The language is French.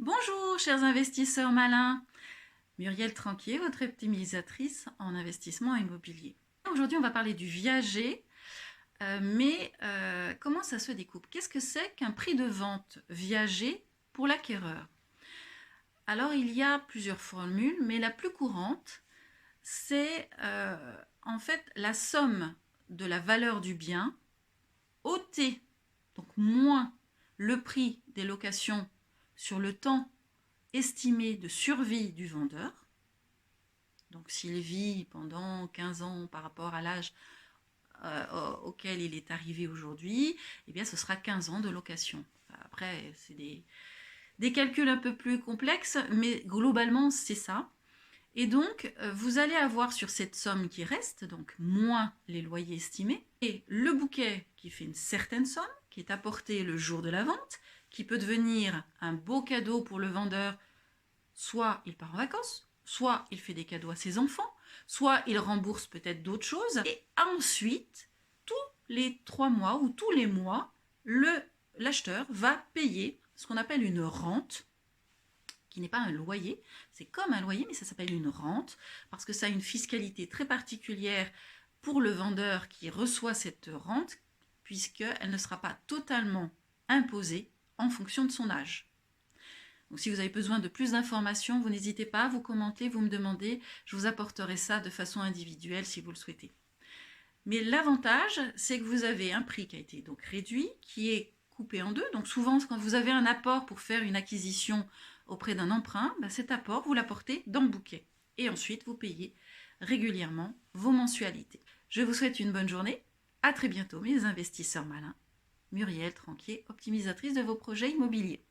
Bonjour chers investisseurs malins, Muriel Tranquier, votre optimisatrice en investissement immobilier. Aujourd'hui on va parler du viager, mais comment ça se découpe? Qu'est-ce que c'est qu'un prix de vente viager pour l'acquéreur? Alors il y a plusieurs formules, mais la plus courante c'est en fait la somme de la valeur du bien ôté, donc moins le prix des locations sur le temps estimé de survie du vendeur. Donc s'il vit pendant 15 ans par rapport à l'âge auquel il est arrivé aujourd'hui, eh bien ce sera 15 ans de location. Après, c'est des calculs un peu plus complexes, mais globalement c'est ça. Et donc, vous allez avoir sur cette somme qui reste, donc moins les loyers estimés, et le bouquet qui fait une certaine somme, qui est apporté le jour de la vente, qui peut devenir un beau cadeau pour le vendeur. Soit il part en vacances, soit il fait des cadeaux à ses enfants, soit il rembourse peut-être d'autres choses. Et ensuite, tous les 3 mois ou tous les mois, l'acheteur va payer ce qu'on appelle une rente, qui n'est pas un loyer, c'est comme un loyer, mais ça s'appelle une rente, parce que ça a une fiscalité très particulière pour le vendeur qui reçoit cette rente, puisqu'elle ne sera pas totalement imposée en fonction de son âge. Donc si vous avez besoin de plus d'informations, vous n'hésitez pas, vous commentez, vous me demandez, je vous apporterai ça de façon individuelle si vous le souhaitez. Mais l'avantage, c'est que vous avez un prix qui a été donc réduit, qui est coupé en deux. Donc souvent, quand vous avez un apport pour faire une acquisition auprès d'un emprunt, cet apport, vous l'apportez dans le bouquet. Et ensuite, vous payez régulièrement vos mensualités. Je vous souhaite une bonne journée. À très bientôt, mes investisseurs malins. Muriel Tranquier, optimisatrice de vos projets immobiliers.